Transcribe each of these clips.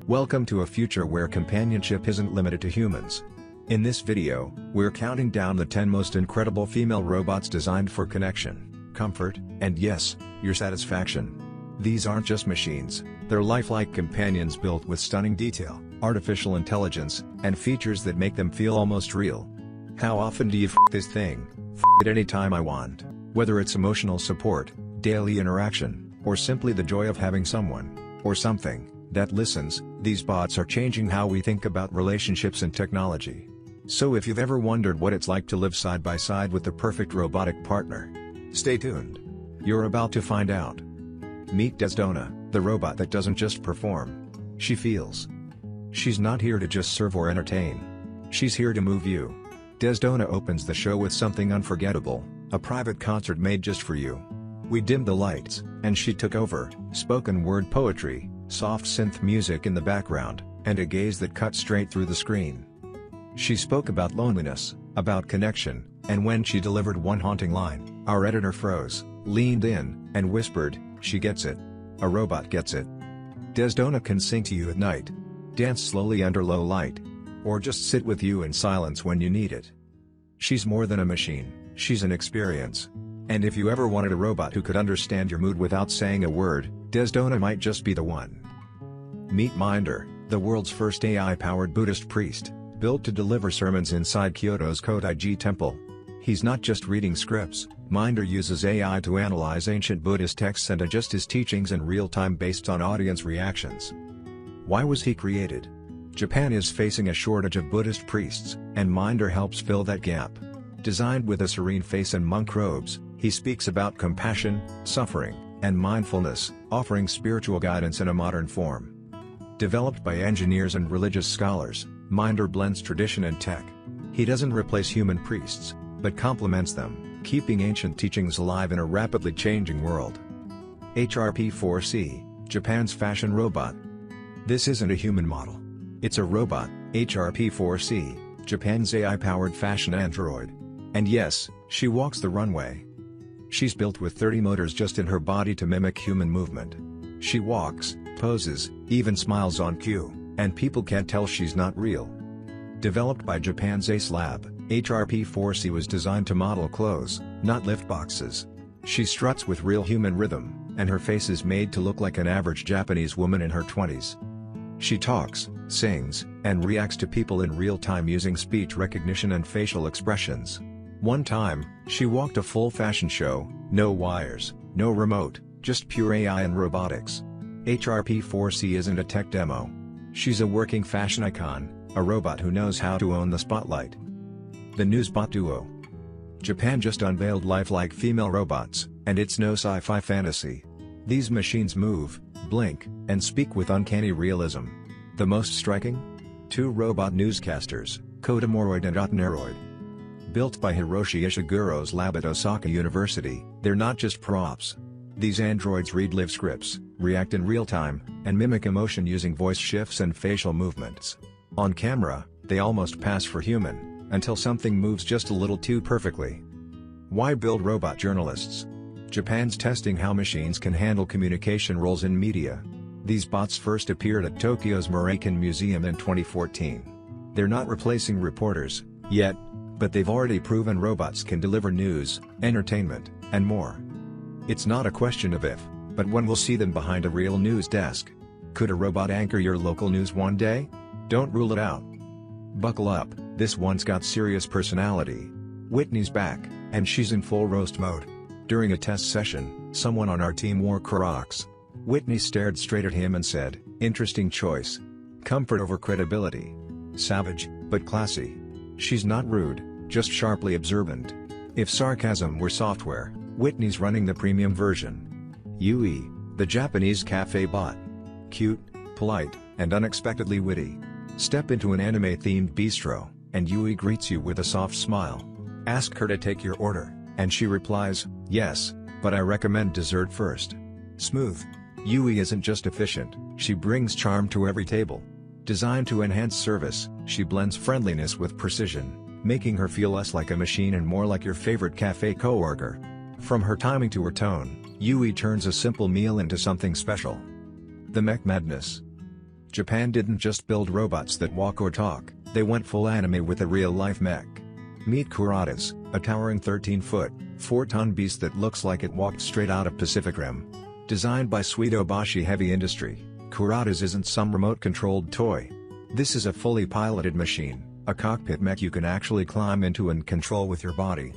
Welcome to a future where companionship isn't limited to humans. In this video, we're counting down the 10 most incredible female robots designed for connection, comfort, and yes, your satisfaction. These aren't just machines, they're lifelike companions built with stunning detail, artificial intelligence, and features that make them feel almost real. How often do you f this thing? F it anytime I want. Whether it's emotional support, daily interaction, or simply the joy of having someone, or something, that listens, these bots are changing how we think about relationships and technology. So if you've ever wondered what it's like to live side by side with the perfect robotic partner, stay tuned. You're about to find out. Meet Desdona, the robot that doesn't just perform. She feels. She's not here to just serve or entertain. She's here to move you. Desdona opens the show with something unforgettable, a private concert made just for you. We dimmed the lights, and she took over, spoken word poetry, soft synth music in the background, and a gaze that cut straight through the screen. She spoke about loneliness, about connection, and when she delivered one haunting line, our editor froze, leaned in, and whispered, "She gets it. A robot gets it." Desdona can sing to you at night, dance slowly under low light, or just sit with you in silence when you need it. She's more than a machine, she's an experience. And if you ever wanted a robot who could understand your mood without saying a word, Desdona might just be the one. Meet Minder, the world's first AI-powered Buddhist priest, built to deliver sermons inside Kyoto's Kodaiji temple. He's not just reading scripts, Minder uses AI to analyze ancient Buddhist texts and adjust his teachings in real time based on audience reactions. Why was he created? Japan is facing a shortage of Buddhist priests, and Minder helps fill that gap. Designed with a serene face and monk robes, he speaks about compassion, suffering, and mindfulness, offering spiritual guidance in a modern form. Developed by engineers and religious scholars, Minder blends tradition and tech. He doesn't replace human priests, but complements them, keeping ancient teachings alive in a rapidly changing world. HRP-4C, Japan's fashion robot. This isn't a human model. It's a robot, HRP-4C, Japan's AI-powered fashion android. And yes, she walks the runway. She's built with 30 motors just in her body to mimic human movement. She walks, poses, even smiles on cue, and people can't tell she's not real. Developed by Japan's Ace Lab, HRP-4C was designed to model clothes, not lift boxes. She struts with real human rhythm, and her face is made to look like an average Japanese woman in her 20s. She talks, sings, and reacts to people in real time using speech recognition and facial expressions. One time, she walked a full fashion show, no wires, no remote, just pure AI and robotics. HRP-4C isn't a tech demo. She's a working fashion icon, a robot who knows how to own the spotlight. The Newsbot Duo. Japan just unveiled lifelike female robots, and it's no sci-fi fantasy. These machines move, blink, and speak with uncanny realism. The most striking? Two robot newscasters, Kodamoroid and Otneroid. Built by Hiroshi Ishiguro's lab at Osaka University, they're not just props. These androids read live scripts, react in real time, and mimic emotion using voice shifts and facial movements. On camera, they almost pass for human, until something moves just a little too perfectly. Why build robot journalists? Japan's testing how machines can handle communication roles in media. These bots first appeared at Tokyo's Moreikan Museum in 2014. They're not replacing reporters, yet, but they've already proven robots can deliver news, entertainment, and more. It's not a question of if, but when we'll see them behind a real news desk. Could a robot anchor your local news one day? Don't rule it out. Buckle up, this one's got serious personality. Whitney's back, and she's in full roast mode. During a test session, someone on our team wore Kuratas. Whitney stared straight at him and said, "Interesting choice. Comfort over credibility. Savage, but classy." She's not rude, just sharply observant. If sarcasm were software, Whitney's running the premium version. Yui, the Japanese cafe bot. Cute, polite, and unexpectedly witty. Step into an anime-themed bistro, and Yui greets you with a soft smile. Ask her to take your order, and she replies, "Yes, but I recommend dessert first." Smooth. Yui isn't just efficient, she brings charm to every table. Designed to enhance service, she blends friendliness with precision, making her feel less like a machine and more like your favorite cafe coworker. From her timing to her tone, Yui turns a simple meal into something special. The Mech Madness. Japan didn't just build robots that walk or talk, they went full anime with a real-life mech. Meet Kuratas, a towering 13-foot, 4-ton beast that looks like it walked straight out of Pacific Rim. Designed by Suidobashi Heavy Industry, Kuratas isn't some remote-controlled toy. This is a fully piloted machine, a cockpit mech you can actually climb into and control with your body.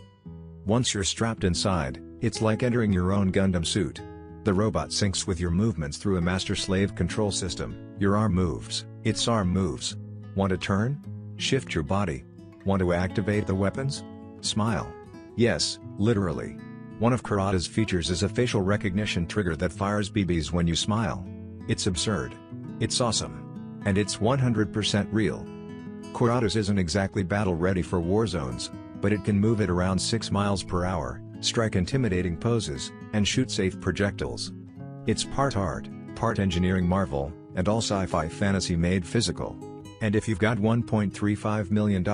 Once you're strapped inside, it's like entering your own Gundam suit. The robot syncs with your movements through a master-slave control system. Your arm moves, its arm moves. Want to turn? Shift your body. Want to activate the weapons? Smile. Yes, literally. One of Kurata's features is a facial recognition trigger that fires BBs when you smile. It's absurd. It's awesome. And it's 100% real. Kuratas isn't exactly battle-ready for war zones, but it can move at around 6 miles per hour, strike intimidating poses, and shoot safe projectiles. It's part art, part engineering marvel, and all sci-fi fantasy made physical. And if you've got $1.35 million,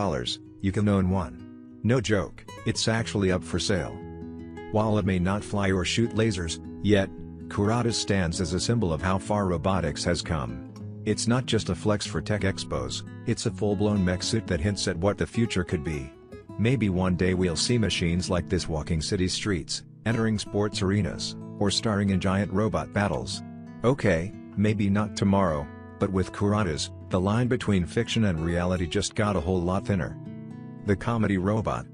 you can own one. No joke, it's actually up for sale. While it may not fly or shoot lasers, yet, Kuratas stands as a symbol of how far robotics has come. It's not just a flex for tech expos, it's a full-blown mech suit that hints at what the future could be. Maybe one day we'll see machines like this walking city streets, entering sports arenas, or starring in giant robot battles. Okay, maybe not tomorrow, but with Kuratas, the line between fiction and reality just got a whole lot thinner. The comedy robot.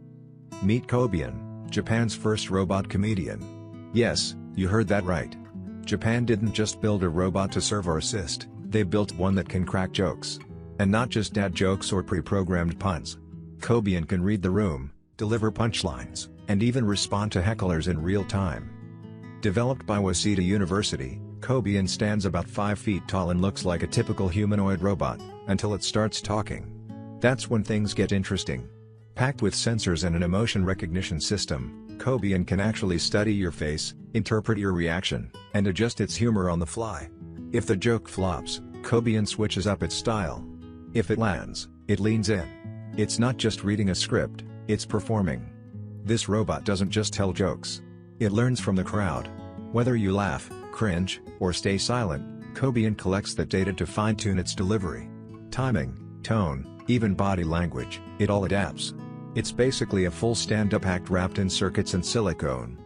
Meet Kobian, Japan's first robot comedian. Yes, you heard that right. Japan didn't just build a robot to serve or assist, they built one that can crack jokes. And not just dad jokes or pre-programmed puns. Kobian can read the room, deliver punchlines, and even respond to hecklers in real time. Developed by Waseda University, Kobian stands about 5 feet tall and looks like a typical humanoid robot, until it starts talking. That's when things get interesting. Packed with sensors and an emotion recognition system, Kobian can actually study your face, interpret your reaction, and adjust its humor on the fly. If the joke flops, Kobian switches up its style. If it lands, it leans in. It's not just reading a script, it's performing. This robot doesn't just tell jokes. It learns from the crowd. Whether you laugh, cringe, or stay silent, Kobian collects that data to fine-tune its delivery. Timing, tone, even body language, it all adapts. It's basically a full stand-up act wrapped in circuits and silicone.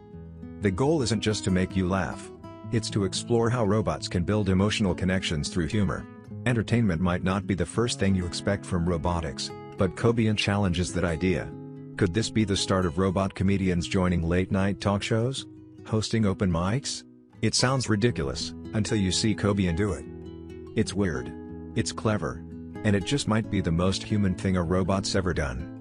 The goal isn't just to make you laugh. It's to explore how robots can build emotional connections through humor. Entertainment might not be the first thing you expect from robotics, but Kobian challenges that idea. Could this be the start of robot comedians joining late-night talk shows? Hosting open mics? It sounds ridiculous, until you see Kobian do it. It's weird. It's clever. And it just might be the most human thing a robot's ever done.